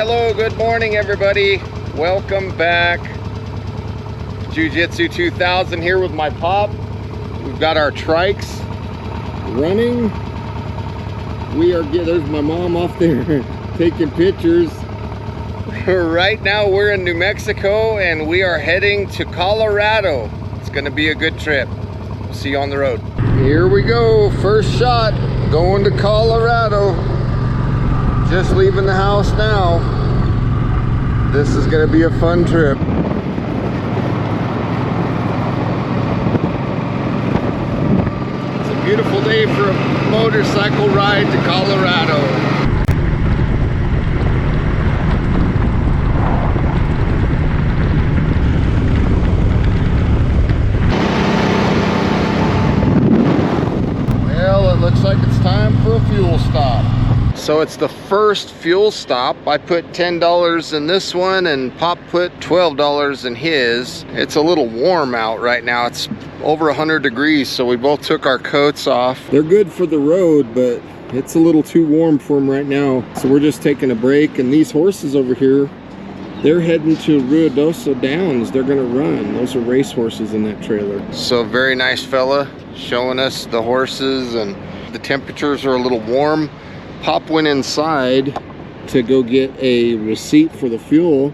Hello, good morning everybody. Welcome back. Jiu-Jitsu 2000 here with my pop. We've got our trikes running. There's my mom off there taking pictures. Right now we're in New Mexico and we are heading to Colorado. It's gonna be a good trip. See you on the road. Here we go, first shot, going to Colorado. Just leaving the house now. This is gonna be a fun trip. It's a beautiful day for a motorcycle ride to Colorado. Looks like it's time for a fuel stop. So it's the first fuel stop. I put $10 in this one and Pop put $12 in his. It's a little warm out right now. It's over 100 degrees, so we both took our coats off. They're good for the road, but it's a little too warm for them right now. So we're just taking a break, and these horses over here, they're heading to Ruidoso Downs. They're gonna run. Those are race horses in that trailer. So very nice fella showing us the horses, and the temperatures are a little warm. Pop went inside to go get a receipt for the fuel,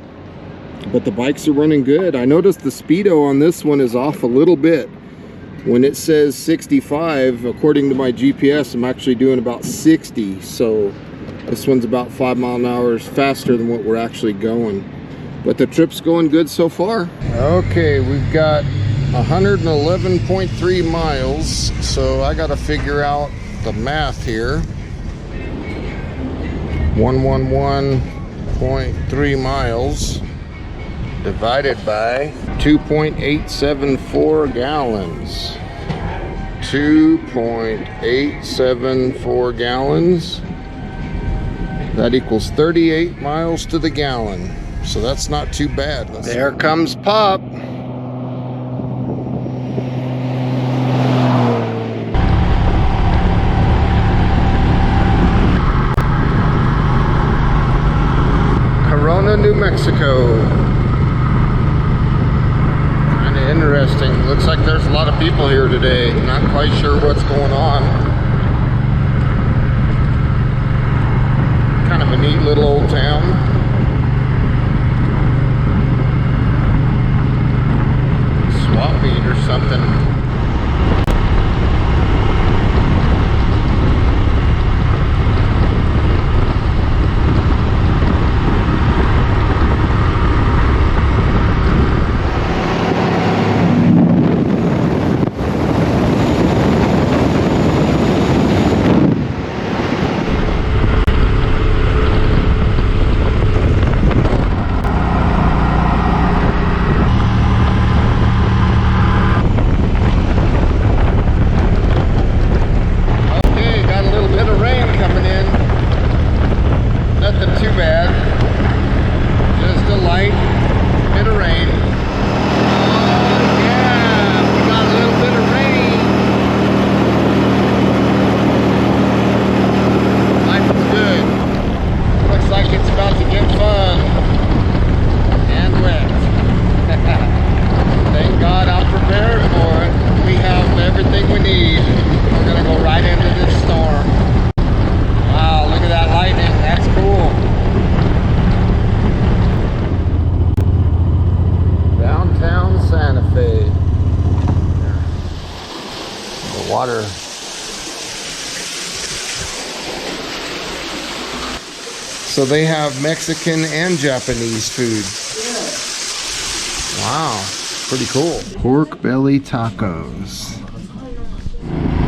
but the bikes are running good. I noticed the speedo on this one is off a little bit. When it says 65, according to my GPS, I'm actually doing about 60. So this one's about 5 miles an hour faster than what we're actually going. But the trip's going good so far. Okay, we've got 111.3 miles. So I gotta figure out the math here. 111.3 miles divided by 2.874 gallons. 2.874 gallons. That equals 38 miles to the gallon. So that's not too bad. There comes Pop. New Mexico. Kind of interesting. Looks like there's a lot of people here today. Not quite sure what's going on. Kind of a neat little old town. Swap meet or something. Water. So they have Mexican and Japanese food. Wow, pretty cool. Pork belly tacos.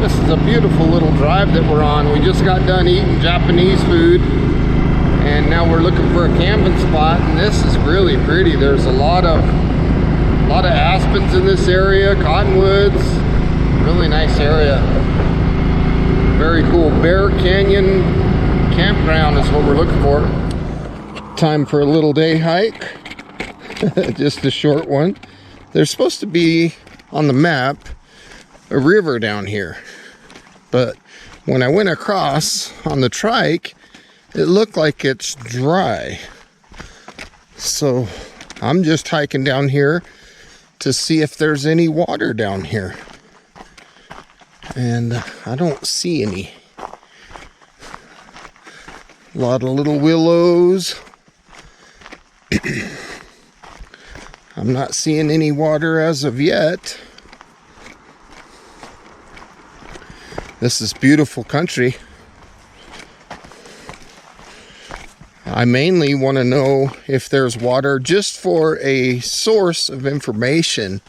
This is a beautiful little drive that we're on. We just got done eating Japanese food, and now we're looking for a camping spot, and this is really pretty. There's a lot of aspens in this area, cottonwoods. Really nice area. Very cool. Bear Canyon Campground is what we're looking for. Time for a little day hike. Just a short one. There's supposed to be on the map a river down here, but when I went across on the trike, it looked like it's dry. So I'm just hiking down here to see if there's any water down here. And I don't see any. A lot of little willows. I'm not seeing any water as of yet. This is beautiful country. I mainly want to know if there's water just for a source of information.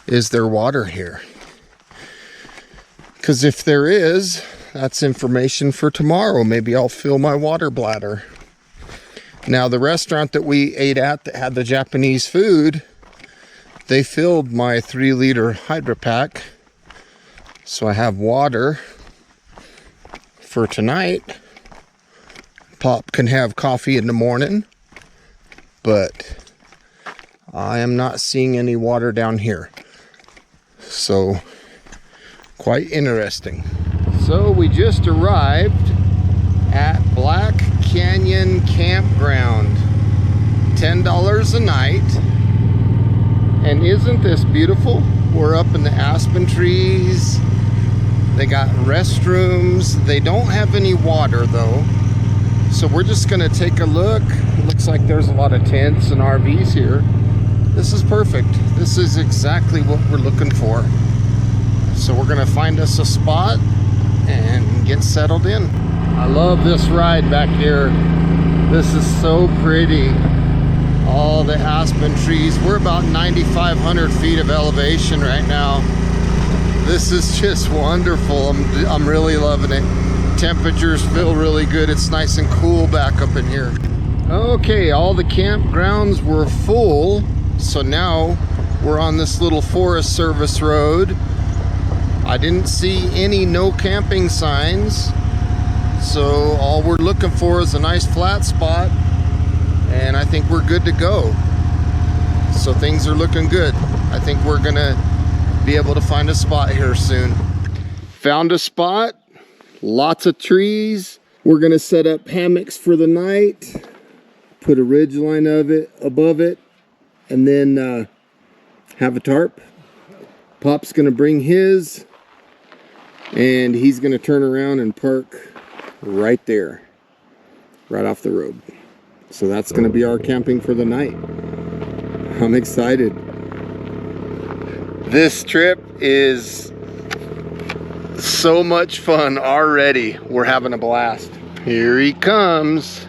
Is there water here? Because if there is, that's information for tomorrow. Maybe I'll fill my water bladder. Now, the restaurant that we ate at that had the Japanese food, they filled my 3-liter Hydro Pack. So I have water for tonight. Pop can have coffee in the morning, but I am not seeing any water down here. So, quite interesting. So we just arrived at Black Canyon Campground. $10 a night. And isn't this beautiful? We're up in the aspen trees. They got restrooms. They don't have any water though. So we're just gonna take a look. It looks like there's a lot of tents and RVs here. This is perfect. This is exactly what we're looking for. So we're gonna find us a spot and get settled in. I love this ride back here. This is so pretty. All the aspen trees. We're about 9,500 feet of elevation right now. This is just wonderful. I'm really loving it. Temperatures feel really good. It's nice and cool back up in here. Okay, all the campgrounds were full. So now we're on this little Forest Service road. I didn't see any no camping signs. So all we're looking for is a nice flat spot. And I think we're good to go. So things are looking good. I think we're gonna be able to find a spot here soon. Found a spot, lots of trees. We're gonna set up hammocks for the night, put a ridge line of it above it, and then have a tarp. Pop's gonna bring his, and he's gonna turn around and park right there, right off the road. So that's gonna be our camping for the night. I'm excited. This trip is so much fun already. We're having a blast. Here he comes.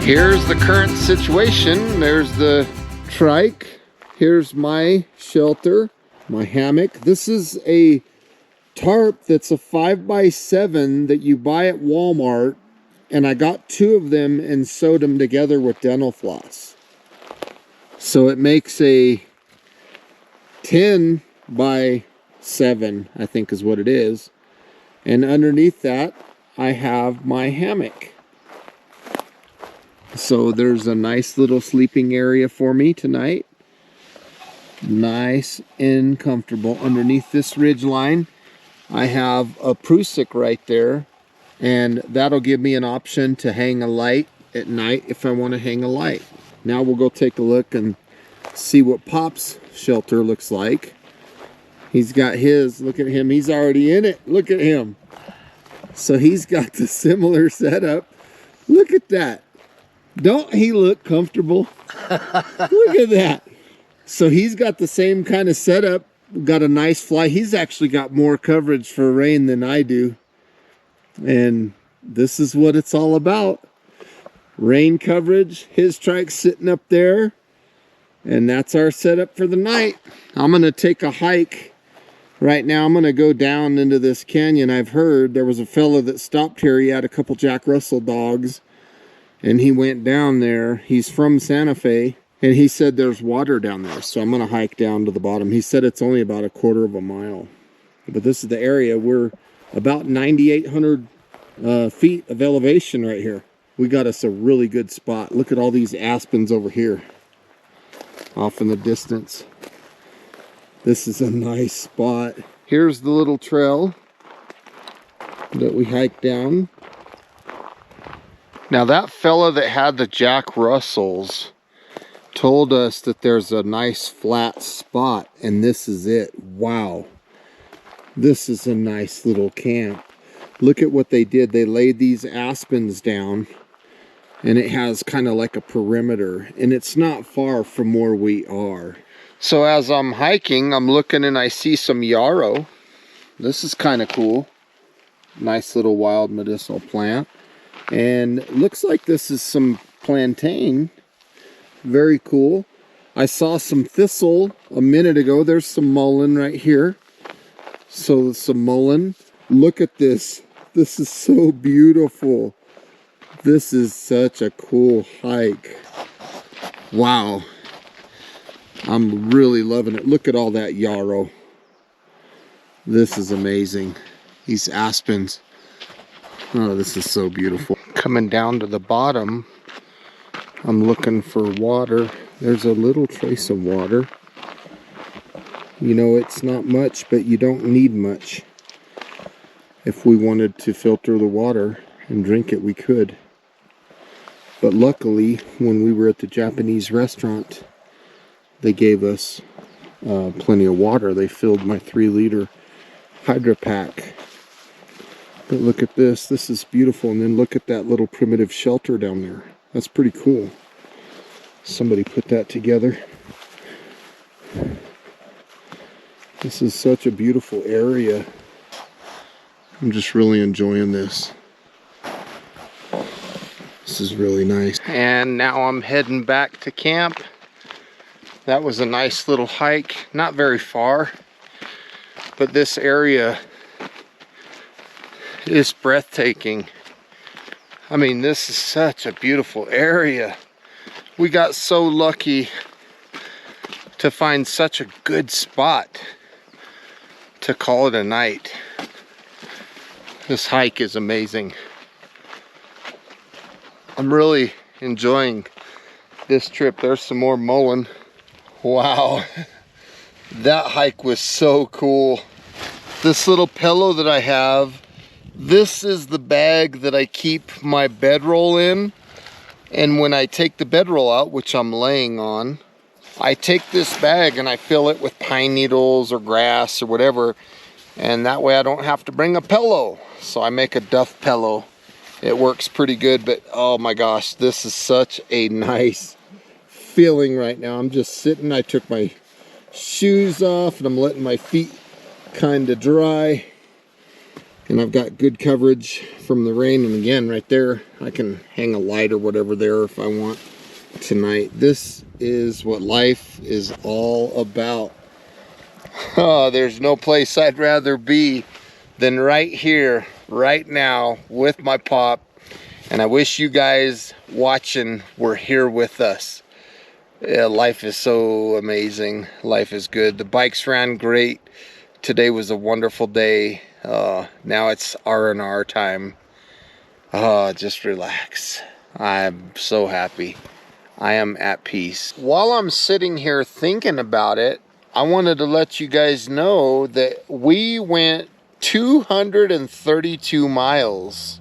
Here's the current situation. There's the trike. Here's my shelter, my hammock. This is a tarp that's a 5x7 that you buy at Walmart, and I got 2 of them and sewed them together with dental floss. So it makes a 10 by 7, I think is what it is. And underneath that, I have my hammock. So there's a nice little sleeping area for me tonight. Nice and comfortable. Underneath this ridge line, I have a prusik right there, and that'll give me an option to hang a light at night if I want to hang a light. Now we'll go take a look and see what Pop's shelter looks like. He's got his, look at him, he's already in it. Look at him. So he's got the similar setup. Look at that. Don't he look comfortable? Look at that. So he's got the same kind of setup. Got a nice fly. He's actually got more coverage for rain than I do. And this is what it's all about. Rain coverage. His Trikes sitting up there. And that's our setup for the night. I'm going to take a hike. Right now I'm going to go down into this canyon. I've heard there was a fella that stopped here. He had a couple Jack Russell dogs. And he went down there. He's from Santa Fe. And he said there's water down there, so I'm going to hike down to the bottom. He said it's only about 1/4 of a mile. But this is the area. We're about 9,800 feet of elevation right here. We got us a really good spot. Look at all these aspens over here, off in the distance. This is a nice spot. Here's the little trail that we hiked down. Now that fella that had the Jack Russells told us that there's a nice flat spot, and this is it. Wow, this is a nice little camp. Look at what they did. They laid these aspens down, and it has kind of like a perimeter, and it's not far from where we are. So as I'm hiking, I'm looking and I see some yarrow. This is kind of cool. Nice little wild medicinal plant, and looks like this is some plantain. Very cool. I saw some thistle a minute ago. There's some mullein right here. So some mullein. Look at this. This is so beautiful. This is such a cool hike. Wow. I'm really loving it. Look at all that yarrow. This is amazing. These aspens. Oh, this is so beautiful. Coming down to the bottom, I'm looking for water. There's a little trace of water. You know, it's not much, but you don't need much. If we wanted to filter the water and drink it, we could. But luckily, when we were at the Japanese restaurant, they gave us plenty of water. They filled my 3-liter Hydro Pack. But look at this. This is beautiful. And then look at that little primitive shelter down there. That's pretty cool. Somebody put that together. This is such a beautiful area. I'm just really enjoying this. This is really nice. And now I'm heading back to camp. That was a nice little hike. Not very far, but this area is breathtaking. I mean, this is such a beautiful area. We got so lucky to find such a good spot to call it a night. This hike is amazing. I'm really enjoying this trip. There's some more mullein. Wow. That hike was so cool. This little pillow that I have, this is the bag that I keep my bedroll in. And when I take the bedroll out, which I'm laying on, I take this bag and I fill it with pine needles or grass or whatever. And that way I don't have to bring a pillow. So I make a duff pillow. It works pretty good, but oh my gosh, this is such a nice feeling right now. I'm just sitting. I took my shoes off and I'm letting my feet kind of dry. And I've got good coverage from the rain. And again, right there, I can hang a light or whatever there if I want tonight. This is what life is all about. Oh, there's no place I'd rather be than right here, right now, with my pop. And I wish you guys watching were here with us. Yeah, life is so amazing. Life is good. The bikes ran great. Today was a wonderful day. Now it's R&R time. Just relax. I'm so happy. I am at peace. While I'm sitting here thinking about it, I wanted to let you guys know that we went 232 miles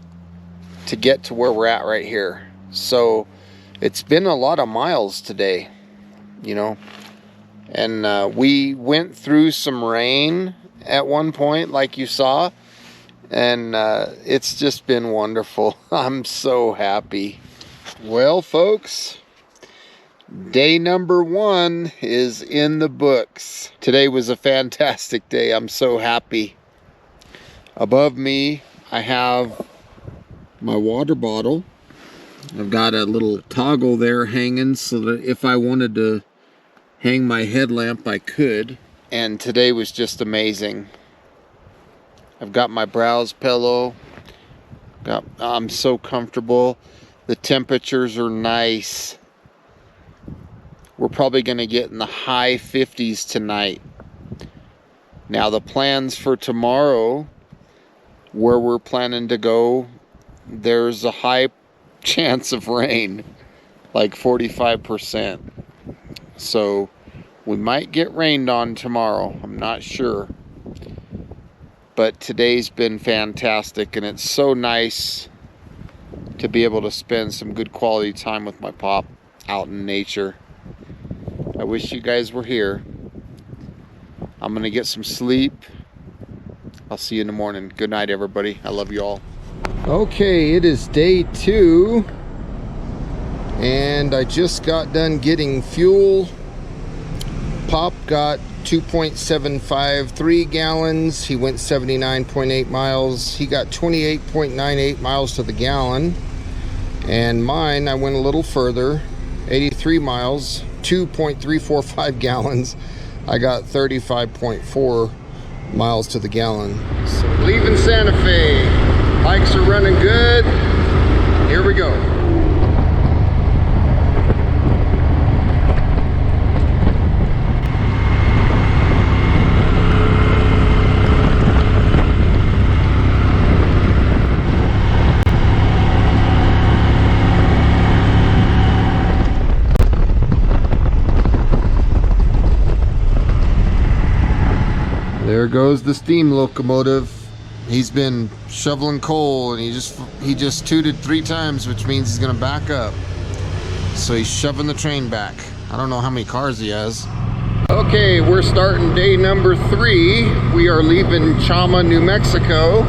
to get to where we're at right here. So it's been a lot of miles today, you know. And we went through some rain at one point, like you saw. And it's just been wonderful. I'm so happy. Well, folks, day number 1 is in the books. Today was a fantastic day. I'm so happy. Above me, I have my water bottle. I've got a little toggle there hanging so that if I wanted to hang my headlamp, I could. And today was just amazing. I've got my browse pillow. I'm so comfortable. The temperatures are nice. We're probably going to get in the high 50s tonight. Now the plans for tomorrow, where we're planning to go, there's a high chance of rain, like 45%. So we might get rained on tomorrow. I'm not sure. But today's been fantastic, and it's so nice to be able to spend some good quality time with my pop out in nature. I wish you guys were here. I'm gonna get some sleep. I'll see you in the morning. Good night, everybody. I love you all. Okay, it is day 2, and I just got done getting fuel. Pop got 2.753 gallons. He went 79.8 miles. He got 28.98 miles to the gallon. And mine, I went a little further, 83 miles, 2.345 gallons. I got 35.4 miles to the gallon. So leaving Santa Fe. Bikes are running good. Here we go. There goes the steam locomotive. He's been shoveling coal, and he just tooted 3 times, which means he's gonna back up. So he's shoving the train back. I don't know how many cars he has. Okay, we're starting day number 3. We are leaving Chama, New Mexico.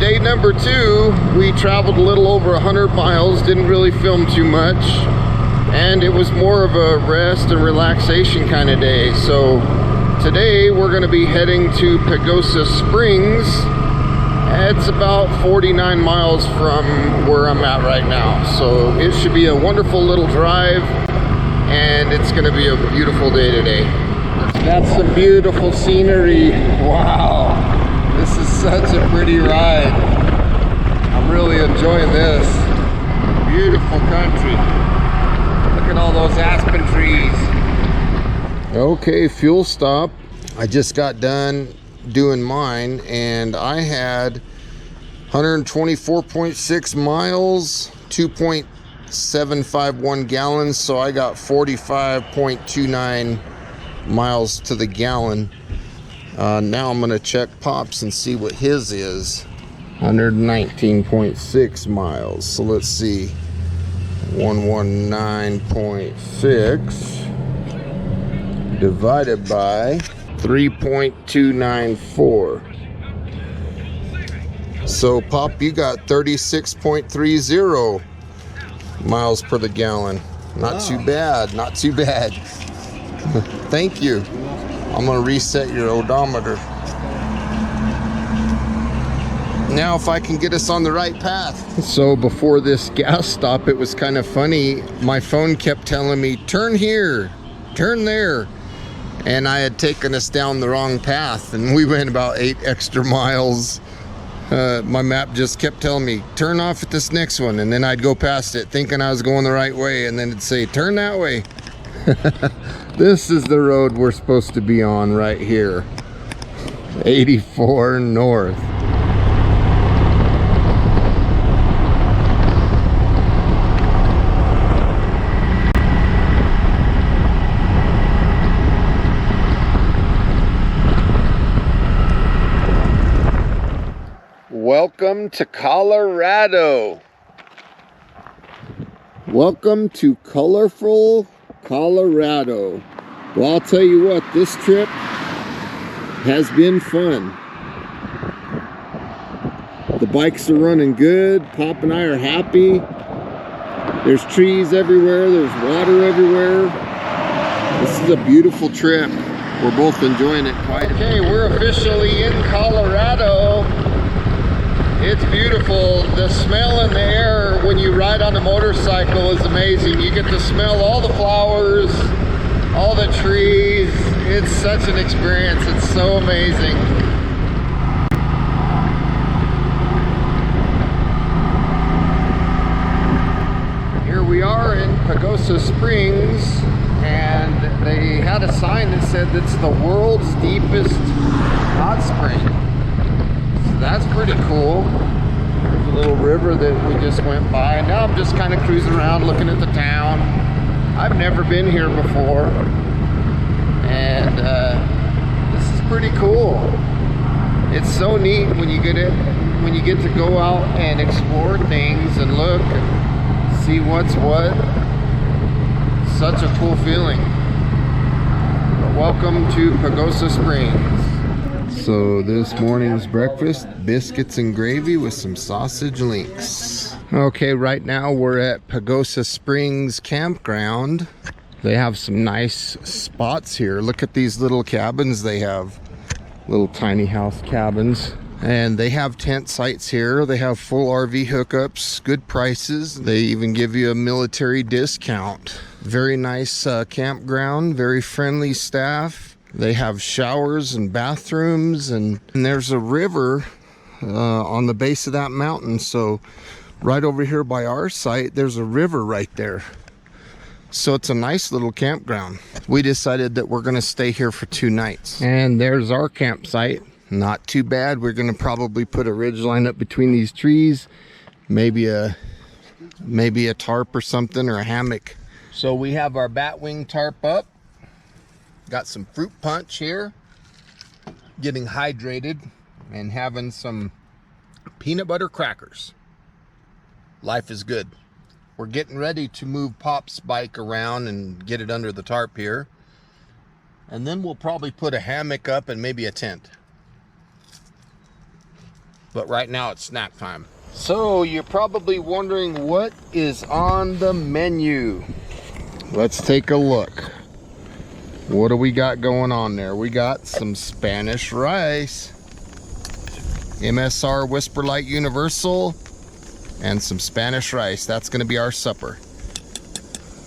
Day number 2, we traveled a little over 100 miles, didn't really film too much, and it was more of a rest and relaxation kind of day. So today we're going to be heading to Pagosa Springs. It's about 49 miles from where I'm at right now. So it should be a wonderful little drive, and it's going to be a beautiful day today. That's some beautiful scenery. Wow, this is such a pretty ride. I'm really enjoying this. Beautiful country. Look at all those aspen trees. Okay, fuel stop. I just got done doing mine, and I had 124.6 miles, 2.751 gallons, so I got 45.29 miles to the gallon. Now I'm gonna check Pop's and see what his is. 119.6 miles. So let's see. 119.6 divided by 3.294. So Pop, you got 36.30 miles per the gallon. Not too bad, not too bad. Thank you. I'm gonna reset your odometer. Now if I can get us on the right path. So before this gas stop, it was kind of funny. My phone kept telling me, turn here, turn there. And I had taken us down the wrong path, and we went about 8 extra miles. My map just kept telling me, turn off at this next one, and then I'd go past it thinking I was going the right way, and then it'd say, turn that way. This is the road we're supposed to be on right here. 84 north. Welcome to Colorado. Welcome to colorful Colorado. Well, I'll tell you what, this trip has been fun. The bikes are running good. Pop and I are happy. There's trees everywhere. There's water everywhere. This is a beautiful trip. We're both enjoying it quite a bit. Okay, we're officially in Colorado. It's beautiful. The smell in the air when you ride on a motorcycle is amazing. You get to smell all the flowers, all the trees. It's such an experience. It's so amazing. Here we are in Pagosa Springs, and they had a sign that said it's the world's deepest hot spring. That's pretty cool. There's a little river that we just went by. Now I'm just kind of cruising around looking at the town. I've never been here before, and this is pretty cool. It's so neat when you get to go out and explore things and look and see what's what. Such a cool feeling. But welcome to Pagosa Springs. So this morning's breakfast, biscuits and gravy with some sausage links. Okay, right now we're at Pagosa Springs Campground. They have some nice spots here. Look at these little cabins they have. Little tiny house cabins. And they have tent sites here. They have full RV hookups, good prices. They even give you a military discount. Very nice campground, very friendly staff. They have showers and bathrooms, and there's a river on the base of that mountain. So right over here by our site, there's a river right there. So it's a nice little campground. We decided that we're going to stay here for 2 nights. And there's our campsite. Not too bad. We're going to probably put a ridge line up between these trees. Maybe a tarp or something, or a hammock. So we have our batwing tarp up. Got some fruit punch here, getting hydrated, and having some peanut butter crackers. Life is good. We're getting ready to move Pop's bike around and get it under the tarp here. And then we'll probably put a hammock up and maybe a tent. But right now it's snack time. So you're probably wondering what is on the menu. Let's take a look. What do we got going on there? We got some Spanish rice, MSR Whisper Light Universal, and some Spanish rice. That's going to be our supper.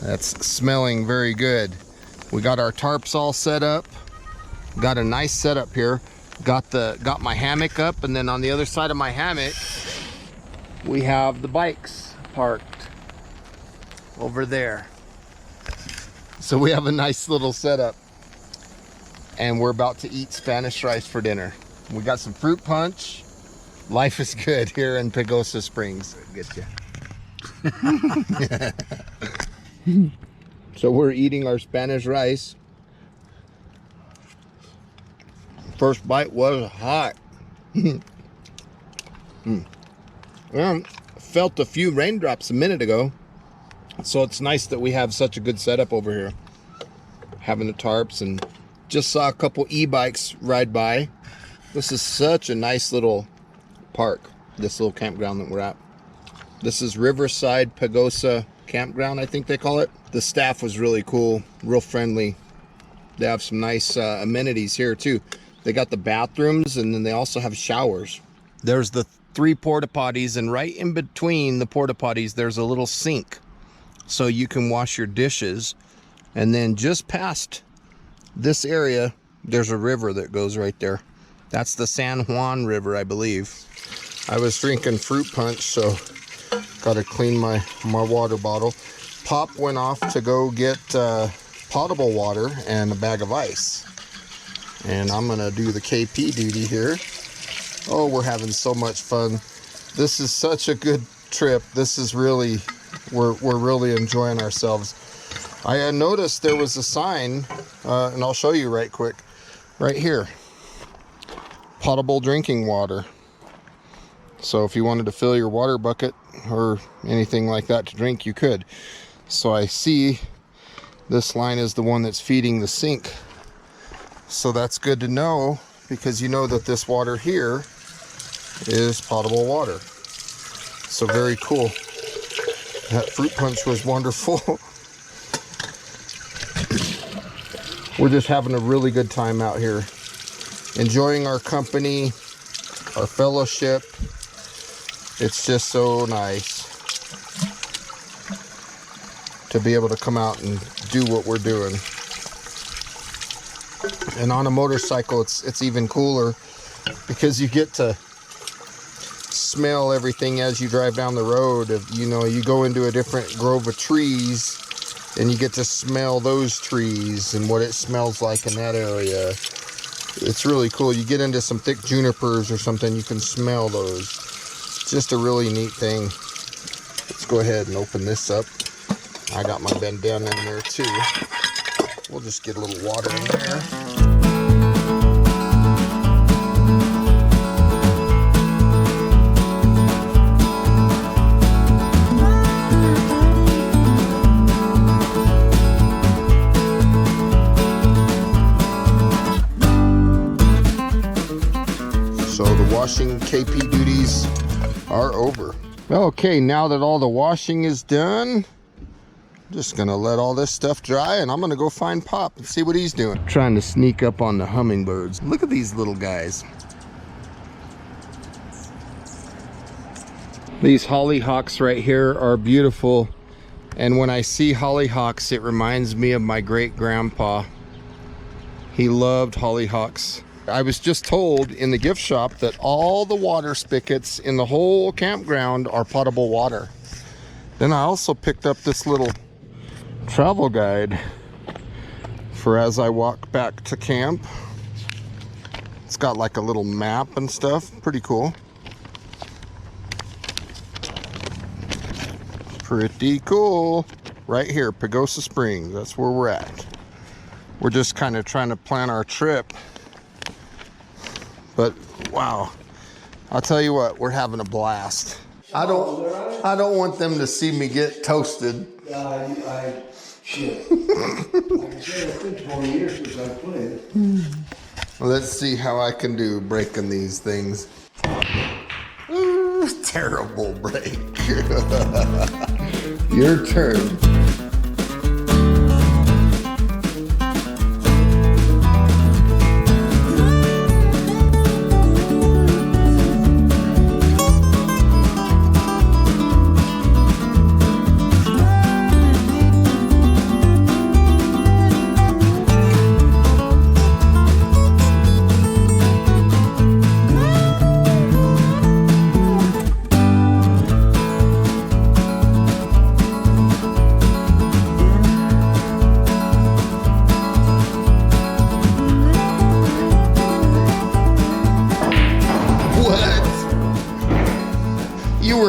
That's smelling very good. We got our tarps all set up. Got a nice setup here. Got my hammock up, and then on the other side of my hammock, we have the bikes parked over there. So we have a nice little setup, and we're about to eat Spanish rice for dinner. We got some fruit punch. Life is good here in Pagosa Springs. Get you. So we're eating our Spanish rice. First bite was hot. Well, felt a few raindrops a minute ago. So it's nice that we have such a good setup over here. Having the tarps, and just saw a couple e-bikes ride by. This is such a nice little park, this little campground that we're at. This is Riverside Pagosa Campground, I think they call it. The staff was really cool, real friendly. They have some nice amenities here too. They got the bathrooms, and then they also have showers. There's the 3 porta potties, and right in between the porta potties there's a little sink, so you can wash your dishes. And then just past this area there's a river that goes right there. That's the San Juan River, I believe. I was drinking fruit punch, so gotta clean my water bottle. Pop went off to go get potable water and a bag of ice. And I'm gonna do the KP duty here. Oh, we're having so much fun. This is such a good trip. This is really, we're really enjoying ourselves. I noticed there was a sign, and I'll show you right quick, right here. Potable drinking water. So if you wanted to fill your water bucket or anything like that to drink, you could. So I see this line is the one that's feeding the sink. So that's good to know, because you know that this water here is potable water. So very cool. That fruit punch was wonderful. We're just having a really good time out here. Enjoying our company, our fellowship. It's just so nice to be able to come out and do what we're doing. And on a motorcycle, it's even cooler, because you get to smell everything as you drive down the road. You know, you go into a different grove of trees and you get to smell those trees and what it smells like in that area. It's really cool. You get into some thick junipers or something, you can smell those. It's just a really neat thing. Let's go ahead and open this up. I got my bandana in there too. We'll just get a little water in there. So the washing KP duties are over. Okay, now that all the washing is done, just gonna let all this stuff dry, and I'm gonna go find Pop and see what he's doing. Trying to sneak up on the hummingbirds. Look at these little guys. These hollyhocks right here are beautiful, and when I see hollyhocks, it reminds me of my great grandpa. He loved hollyhocks. I was just told in the gift shop that all the water spigots in the whole campground are potable water. Then I also picked up this little travel guide for as I walk back to camp. It's got like a little map and stuff. Pretty cool. Pretty cool. Right here, Pagosa Springs. That's where we're at. We're just kind of trying to plan our trip. But wow, I'll tell you what, we're having a blast. I don't want them to see me get toasted. Shit. Like I said, it's been 20 years since I played. Let's see how I can do breaking these things. Ooh, terrible break. Your turn.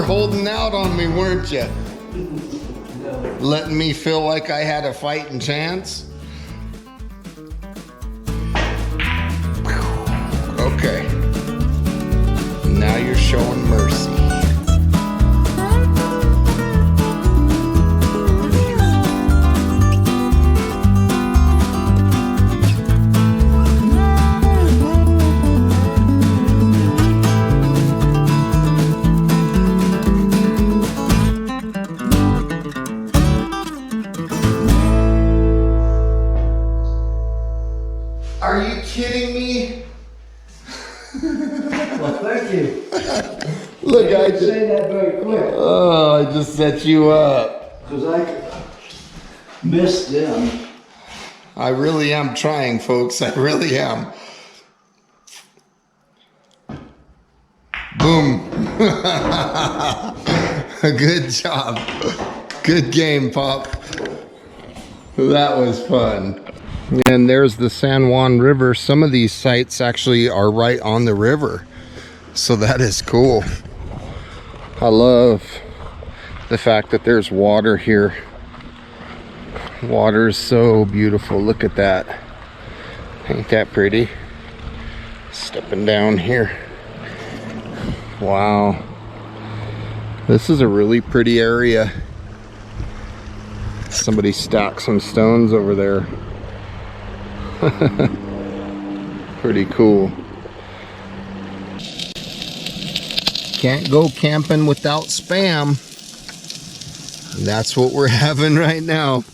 Holding out on me, weren't you? No. Letting me feel like I had a fighting chance. Okay. Now you're showing mercy. Are you kidding me? Well, thank you. Look, I didn't say that very quick. Oh, I just set you up. Because I missed them. I really am trying, folks. I really am. Boom. Good job. Good game, Pop. That was fun. And there's the San Juan River. Some of these sites actually are right on the river, so that is cool. I love the fact that there's water here. Water is so beautiful. Look at that. Ain't that pretty? Stepping down here. Wow. This is a really pretty area. Somebody stacked some stones over there. Pretty cool. Can't go camping without Spam. That's what we're having right now.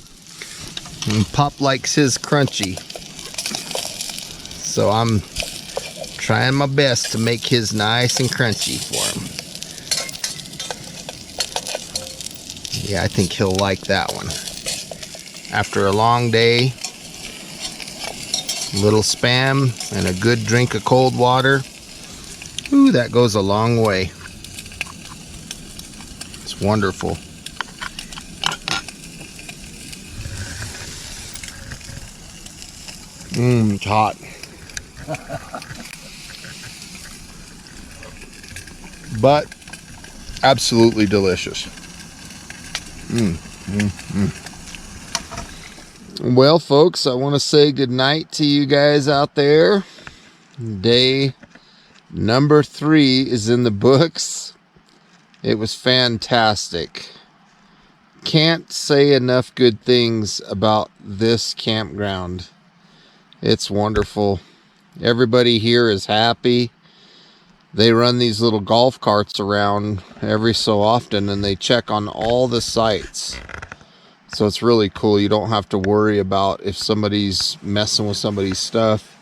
And Pop likes his crunchy, so I'm trying my best to make his nice and crunchy for him. Yeah, I think he'll like that one. After a long day, a little Spam and a good drink of cold water, ooh, that goes a long way. It's wonderful. It's hot. But absolutely delicious. Well, folks, I want to say good night to you guys out there. Day number 3 is in the books. It was fantastic. Can't say enough good things about this campground. It's wonderful. Everybody here is happy. They run these little golf carts around every so often, and they check on all the sites. So it's really cool. You don't have to worry about if somebody's messing with somebody's stuff.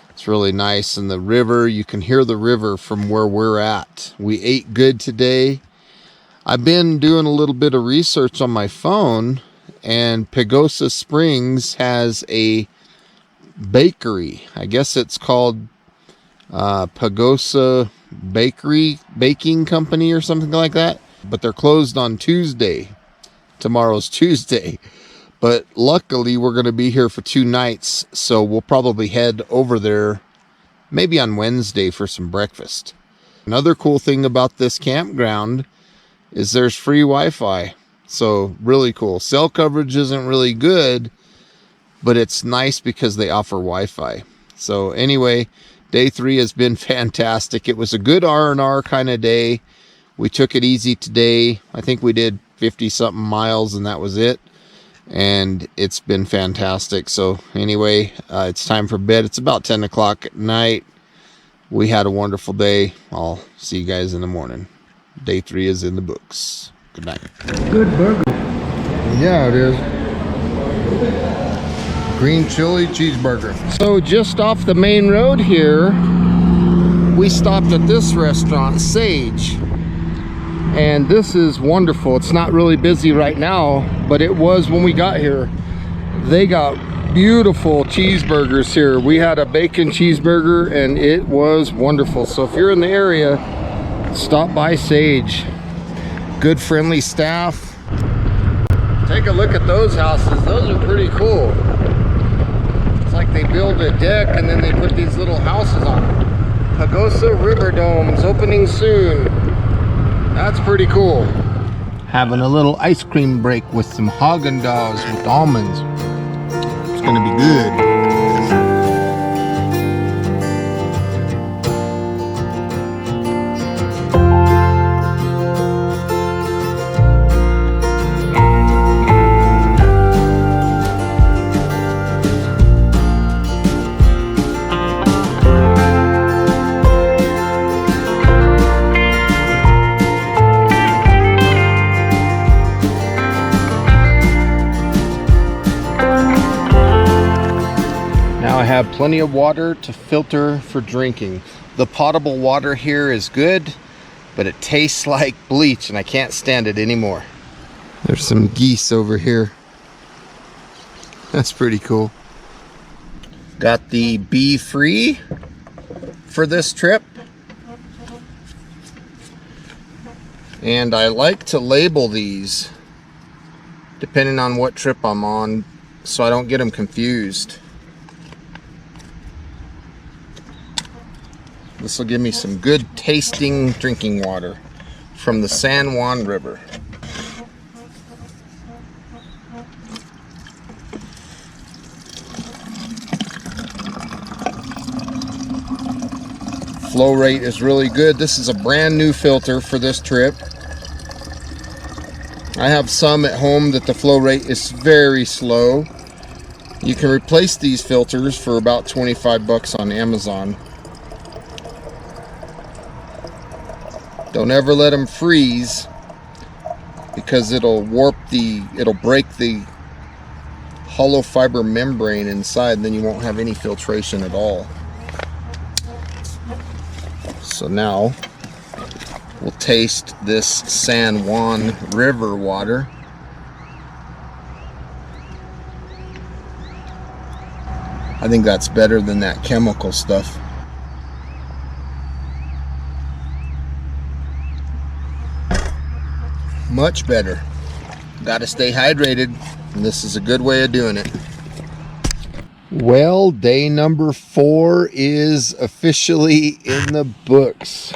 It's really nice. And the river, you can hear the river from where we're at. We ate good today. I've been doing a little bit of research on my phone, and Pagosa Springs has a bakery. I guess it's called Pagosa Bakery, baking company or something like that. But they're closed on Tuesday. Tomorrow's Tuesday. But luckily we're going to be here for 2 nights, so we'll probably head over there maybe on Wednesday for some breakfast. Another cool thing about this campground is there's free Wi-Fi. So really cool. Cell coverage isn't really good, but it's nice because they offer Wi-Fi. So anyway, day 3 has been fantastic. It was a good R&R kind of day. We took it easy today. I think we did 50 something miles and that was it. And it's been fantastic. So anyway, it's time for bed. It's about 10 o'clock at night. We had a wonderful day. I'll see you guys in the morning. Day 3 is in the books. Good night. Good burger. Yeah, it is. Green chili cheeseburger. So just off the main road here, we stopped at this restaurant, Sage. And this is wonderful. It's not really busy right now, but it was when we got here. They got beautiful cheeseburgers here. We had a bacon cheeseburger and it was wonderful. So if you're in the area, stop by Sage. Good friendly staff. Take a look at those houses. Those are pretty cool. It's like they build a deck and then they put these little houses on it. Pagosa River Dome's opening soon. That's pretty cool. Having a little ice cream break with some Haagen-Dazs with almonds. It's gonna be good. Have plenty of water to filter for drinking. The potable water here is good, but it tastes like bleach and I can't stand it anymore. There's some geese over here. That's pretty cool. Got the bee free for this trip. And I like to label these depending on what trip I'm on. so I don't get them confused. This will give me some good tasting drinking water from the San Juan River. Flow rate is really good. This is a brand new filter for this trip. I have some at home that the flow rate is very slow. You can replace these filters for about 25 bucks on Amazon. Don't ever let them freeze, because it'll break the hollow fiber membrane inside, and then you won't have any filtration at all. So now we'll taste this San Juan River water. I think that's better than that chemical stuff. Much better. Got to stay hydrated, and this is a good way of doing it. Well, day number 4 is officially in the books.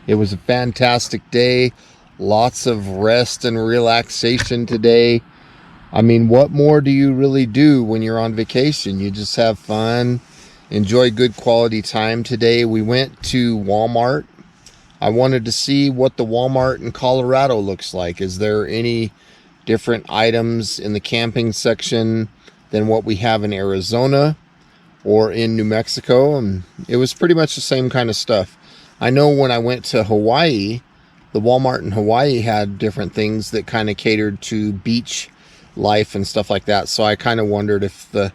It was a fantastic day. Lots of rest and relaxation today. I mean, what more do you really do when you're on vacation? You just have fun, enjoy good quality time today. We went to Walmart. I wanted to see what the Walmart in Colorado looks like. Is there any different items in the camping section than what we have in Arizona or in New Mexico? And it was pretty much the same kind of stuff. I know when I went to Hawaii, the Walmart in Hawaii had different things that kind of catered to beach life and stuff like that. So I kind of wondered if the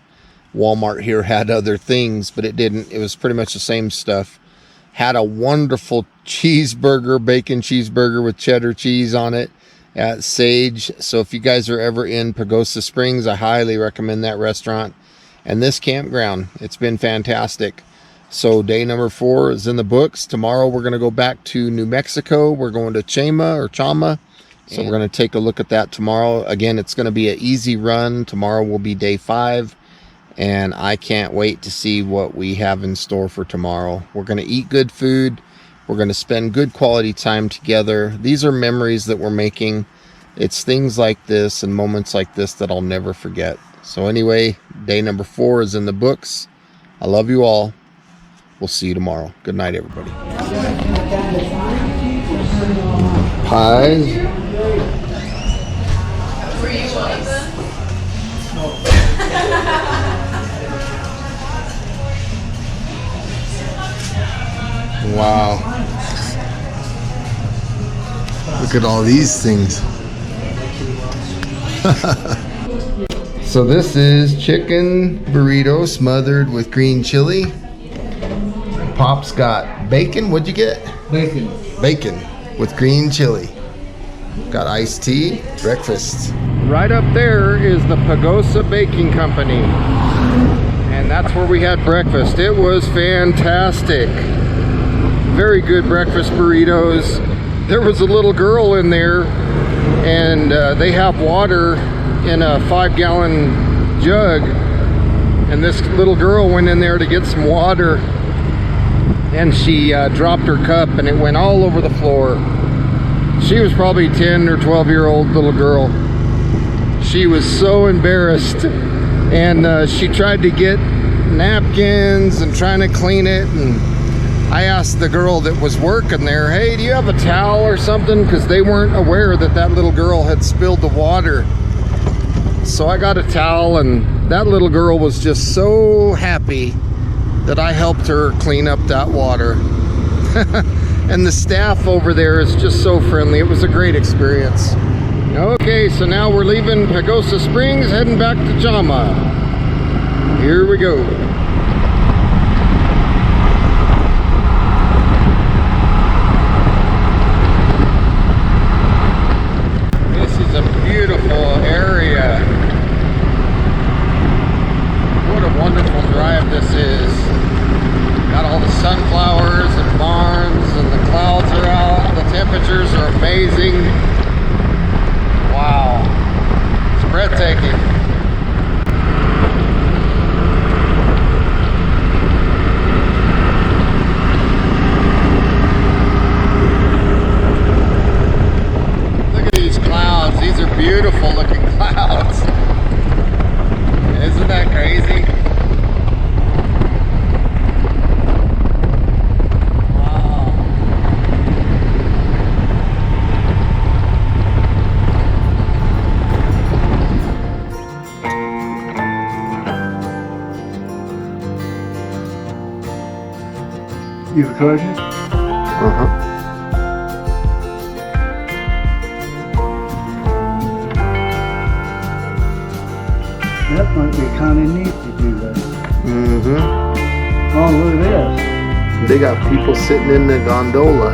Walmart here had other things, but it didn't. It was pretty much the same stuff. Had a wonderful cheeseburger, bacon cheeseburger with cheddar cheese on it at Sage. So if you guys are ever in Pagosa Springs, I highly recommend that restaurant and this campground. It's been fantastic. So day number 4 is in the books. Tomorrow we're going to go back to New Mexico. We're going to Chama. So we're going to take a look at that tomorrow. Again, it's going to be an easy run. Tomorrow will be day 5. And I can't wait to see what we have in store for tomorrow. We're going to eat good food. We're going to spend good quality time together. These are memories that we're making. It's things like this and moments like this that I'll never forget. So anyway, day number 4 is in the books. I love you all. We'll see you tomorrow. Good night, everybody. Pies. Wow. Look at all these things. So this is chicken burrito smothered with green chili. Pop's got bacon. What'd you get? Bacon. Bacon with green chili. Got iced tea, breakfast. Right up there is the Pagosa Baking Company. And that's where we had breakfast. It was fantastic. Very good breakfast burritos. There was a little girl in there, and they have water in a 5-gallon jug, and this little girl went in there to get some water, and she dropped her cup and it went all over the floor. She was probably 10 or 12-year-old little girl. She was so embarrassed, and she tried to get napkins and trying to clean it, and I asked the girl that was working there, hey, do you have a towel or something? Because they weren't aware that that little girl had spilled the water. So I got a towel, and that little girl was just so happy that I helped her clean up that water. And the staff over there is just so friendly. It was a great experience. Okay, so now we're leaving Pagosa Springs, heading back to Chama. Here we go. This is a beautiful area. What a wonderful drive this is. Got all the sunflowers and barns, and the clouds are out. The temperatures are amazing. Wow, it's breathtaking. You recording? Uh-huh. That might be kind of neat to do that. Mm-hmm. Oh, look at this. They got people sitting in the gondola.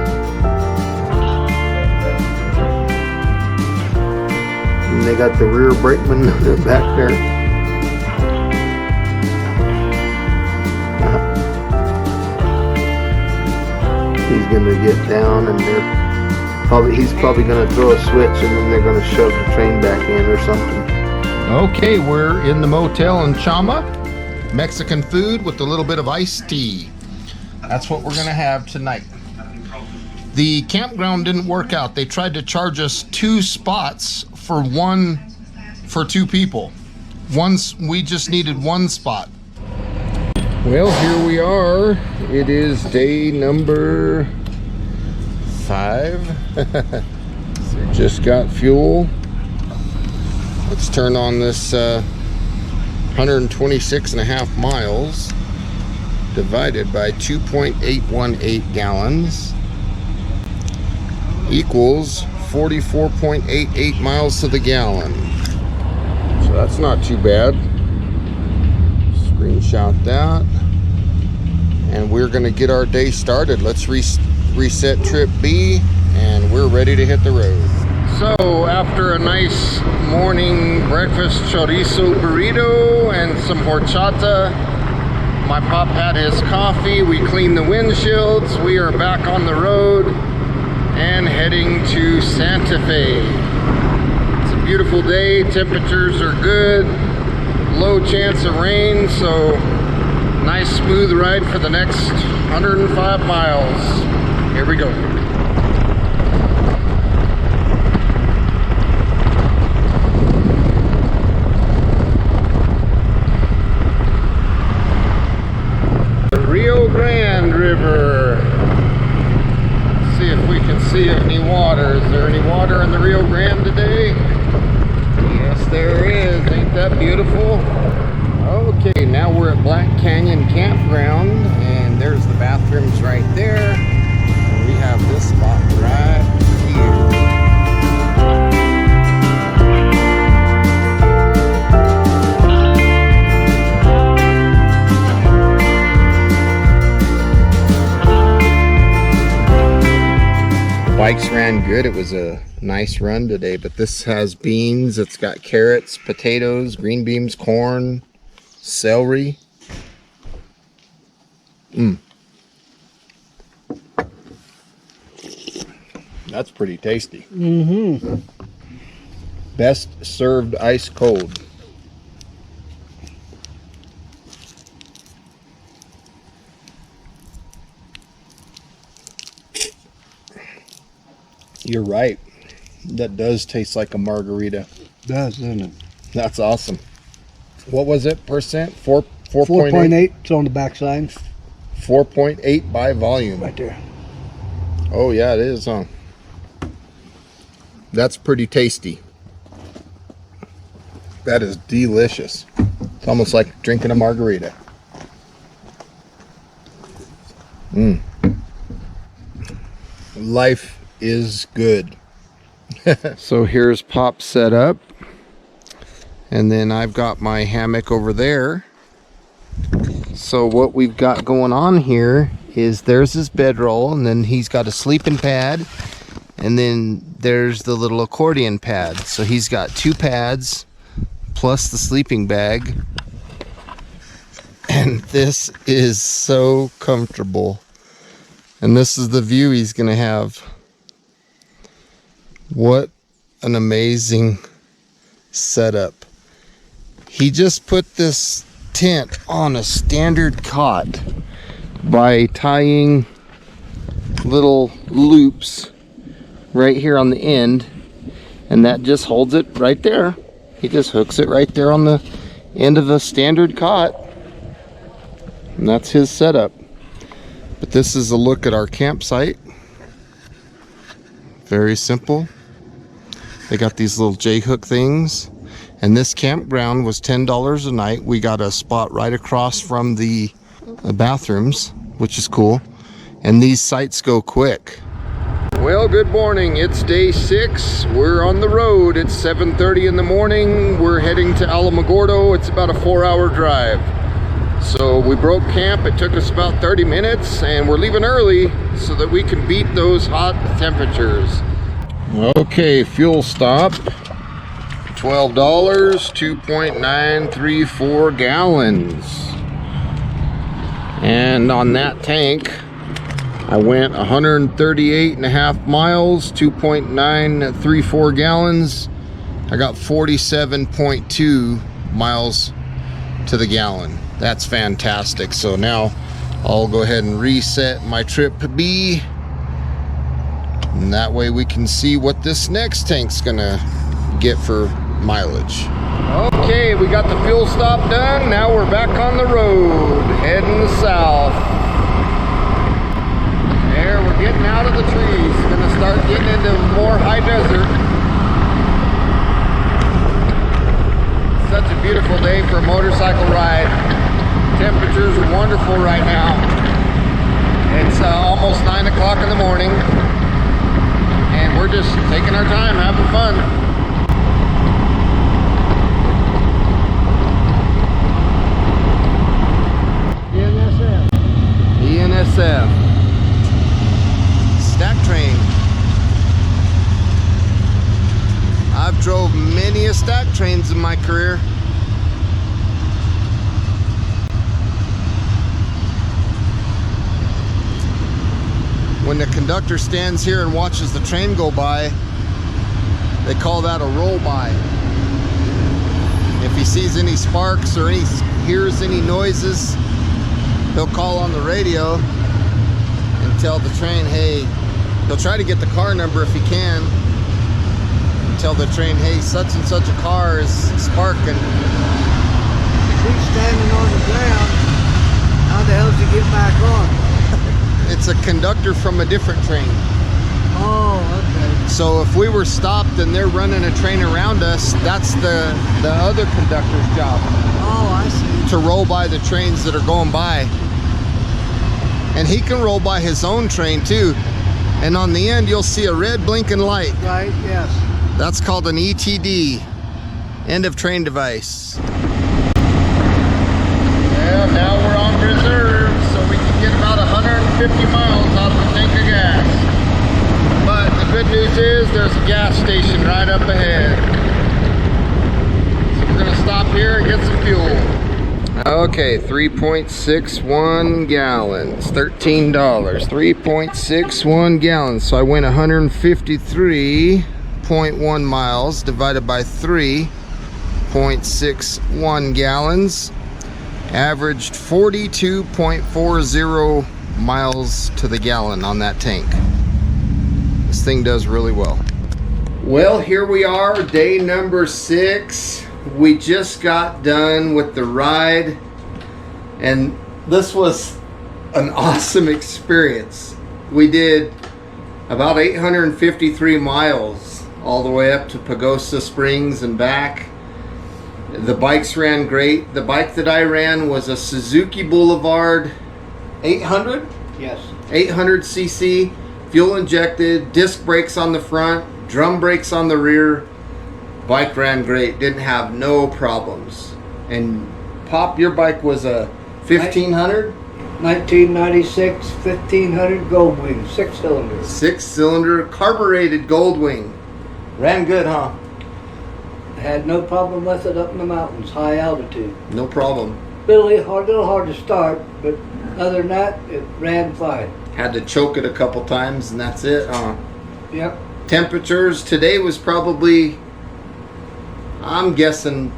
And they got the rear brakeman back there. He's gonna get down, and he's probably gonna throw a switch, and then they're gonna shove the train back in or something. Okay, we're in the motel in Chama. Mexican food with a little bit of iced tea. That's what we're gonna have tonight. The campground didn't work out. They tried to charge us 2 spots for 2 people. We just needed 1 spot. Well, here we are. It is day number 5. So just got fuel. Let's turn on this 126.5 miles divided by 2.818 gallons equals 44.88 miles to the gallon. So that's not too bad. Screenshot that. And we're gonna get our day started. Let's reset trip B, and we're ready to hit the road. So after a nice morning breakfast chorizo burrito and some horchata, my pop had his coffee, we cleaned the windshields, we are back on the road and heading to Santa Fe. It's a beautiful day, temperatures are good, low chance of rain, so nice smooth ride for the next 105 miles. Here we go. Rio Grande River. Let's see if we can see any water. Is there any water in the Rio Grande today? Yes, there is. Ain't that beautiful? Okay, now we're at Black Canyon Campground, and there's the bathrooms right there. And we have this spot right here. Bikes ran good. It was a nice run today, but this has beans, it's got carrots, potatoes, green beans, corn, celery. That's pretty tasty. Mm-hmm. Best served ice cold. You're right. That does taste like a margarita. Does, doesn't it? That's awesome. What was it percent? 4.8? 4.8. It's on the back side. 4.8 by volume. Right there. Oh yeah, it is, huh? That's pretty tasty. That is delicious. It's almost like drinking a margarita. Life is good. So here's Pop set up, and then I've got my hammock over there. So what we've got going on here is there's his bedroll, and then he's got a sleeping pad, and then there's the little accordion pad. So he's got 2 pads plus the sleeping bag, and this is so comfortable. And this is the view he's gonna have. What an amazing setup. He just put this tent on a standard cot by tying little loops right here on the end, and that just holds it right there. He just hooks it right there on the end of a standard cot, and that's his setup. But this is a look at our campsite. Very simple. They got these little J-hook things, and this campground was $10 a night. We got a spot right across from the bathrooms, which is cool. and these sites go quick. Well, good morning. It's day 6. We're on the road. It's 7:30 in the morning. We're heading to Alamogordo. It's about a 4-hour drive. So we broke camp. It took us about 30 minutes, and we're leaving early so that we can beat those hot temperatures. Okay, fuel stop. $12, 2.934 gallons. And on that tank, I went 138.5 miles, 2.934 gallons. I got 47.2 miles to the gallon. That's fantastic. So now I'll go ahead and reset my trip B, and that way we can see what this next tank's gonna get for mileage. Okay, we got the fuel stop done. Now we're back on the road, heading south. There, we're getting out of the trees. Gonna start getting into more high desert. Such a beautiful day for a motorcycle ride. Temperatures are wonderful right now. It's almost 9 o'clock in the morning, and we're just taking our time, having fun. ENSF. Stack train. I've drove many a stack trains in my career. When the conductor stands here and watches the train go by, they call that a roll by. If he sees any sparks or hears any noises, he'll call on the radio and tell the train, hey, he'll try to get the car number if he can. Tell the train, hey, such and such a car is sparking. If he's standing on the ground, how the hell does he get back on? It's a conductor from a different train. Oh, okay. So if we were stopped and they're running a train around us, that's the other conductor's job. Oh, I see. To roll by the trains that are going by. And he can roll by his own train too. And on the end, you'll see a red blinking light. Right, yes. That's called an ETD, end of train device. Well, now we're on reserve, so we can get about 150 miles out of the tank of gas. But the good news is there's a gas station right up ahead. So we're gonna stop here and get some fuel. Okay, 3.61 gallons, $13, 3.61 gallons. So I went 153.1 miles divided by 3.61 gallons. Averaged 42.40 miles to the gallon on that tank. This thing does really well. Well, here we are, day number 6. We just got done with the ride, and this was an awesome experience. We did about 853 miles all the way up to Pagosa Springs and back. The bikes ran great. The bike that I ran was a Suzuki Boulevard 800? Yes. 800cc, fuel injected, disc brakes on the front, drum brakes on the rear. Bike ran great, didn't have no problems. And Pop, your bike was a 1500? 1996 1500 Goldwing, 6-cylinder. 6-cylinder carbureted Goldwing. Ran good, huh? Had no problem with it up in the mountains, high altitude. No problem. Little hard to start, but other than that, it ran fine. Had to choke it a couple times and that's it, huh? Yep. Temperatures today was probably, I'm guessing,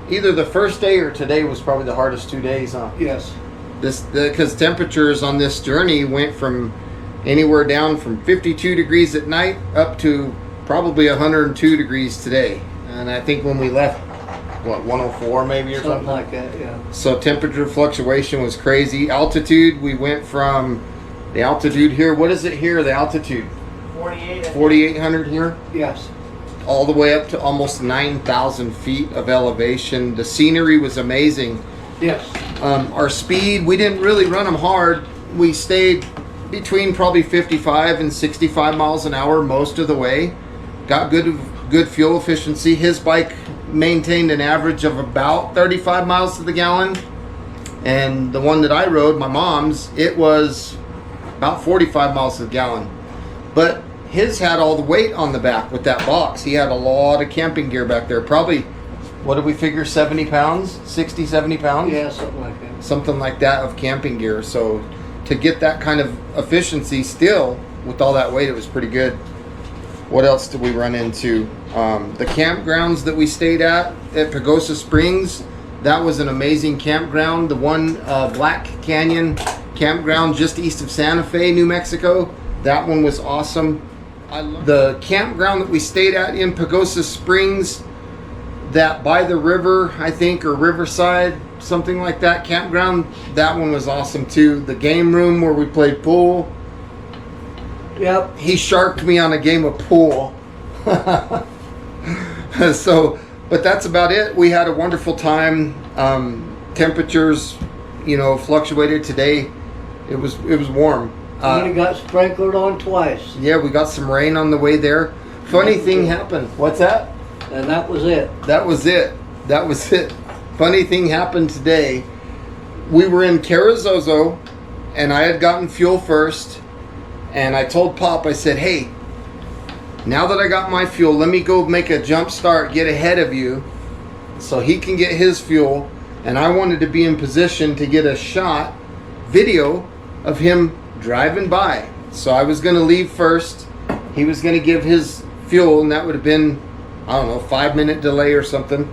either the first day or today was probably the hardest 2 days, huh? Yes. Because temperatures on this journey went from anywhere down from 52 degrees at night up to probably 102 degrees today. And I think when we left, what, 104 maybe or something? Like that, yeah. So temperature fluctuation was crazy. Altitude, we went from the altitude here, what is it here, the altitude? 4,800 here? Yes. All the way up to almost 9,000 feet of elevation. The scenery was amazing. Yes. Our speed, we didn't really run them hard. We stayed between probably 55 and 65 miles an hour most of the way. Got good fuel efficiency. His bike maintained an average of about 35 miles to the gallon. And the one that I rode, my mom's, it was about 45 miles to the gallon. But his had all the weight on the back with that box. He had a lot of camping gear back there. Probably, what did we figure, 70 pounds? 60, 70 pounds? Yeah, something like that. Something like that of camping gear. So to get that kind of efficiency still with all that weight, it was pretty good. What else did we run into? The campgrounds that we stayed at Pagosa Springs, that was an amazing campground. The one Black Canyon campground just east of Santa Fe, New Mexico, that one was awesome. The campground that we stayed at in Pagosa Springs, that by the river, I think, or Riverside, something like that campground, that one was awesome too. The game room where we played pool. Yep. He sharked me on a game of pool. So, but that's about it. We had a wonderful time. Temperatures, fluctuated today. It was warm. We got sprinkled on twice. Yeah, we got some rain on the way there. Funny thing happened. What's that? And that was it. That was it. Funny thing happened today. We were in Carrizozo, and I had gotten fuel first. And I told Pop, I said, hey, now that I got my fuel, let me go make a jump start, get ahead of you, so he can get his fuel. And I wanted to be in position to get a video of him driving by. So I was going to leave first. He was going to give his fuel, and that would have been, I don't know, 5-minute delay or something.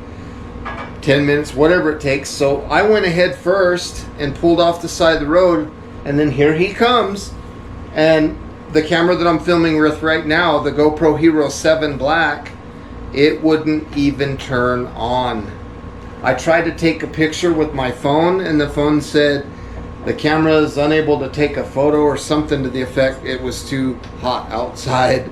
10 minutes, whatever it takes. So I went ahead first and pulled off the side of the road, and then here he comes. And the camera that I'm filming with right now, the GoPro Hero 7 Black, it wouldn't even turn on. I tried to take a picture with my phone, and the phone said the camera is unable to take a photo or something to the effect it was too hot outside.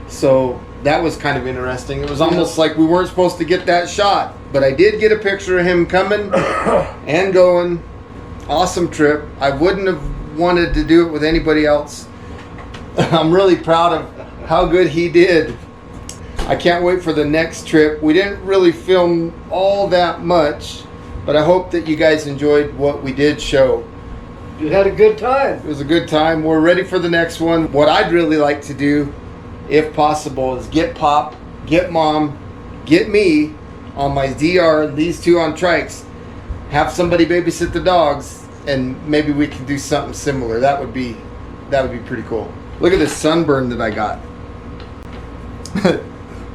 So that was kind of interesting. It was almost like we weren't supposed to get that shot, but I did get a picture of him coming and going. Awesome trip. I wouldn't have wanted to do it with anybody else. I'm really proud of how good he did. I can't wait for the next trip. We didn't really film all that much, but I hope that you guys enjoyed what we did show. You had a good time. It was a good time. We're ready for the next one. What I'd really like to do, if possible, is get Pop, get Mom, get me on my DR, these two on Trikes, have somebody babysit the dogs, and maybe we can do something similar. That would be pretty cool. Look at this sunburn that I got.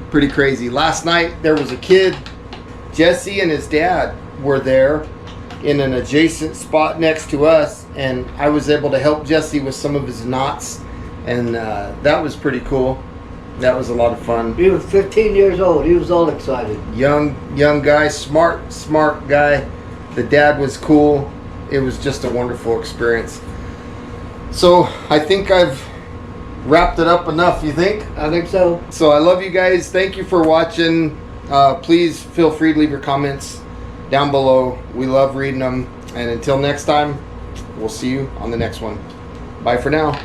Pretty crazy. Last night there was a kid, Jesse and his dad were there in an adjacent spot next to us, and I was able to help Jesse with some of his knots, and that was pretty cool. That was a lot of fun. He was 15 years old. He was all excited. Young guy, smart guy. The dad was cool. It was just a wonderful experience. So I think I've wrapped it up enough, you think? I think so. So I love you guys. Thank you for watching. Please feel free to leave your comments down below. We love reading them. And until next time, we'll see you on the next one. Bye for now.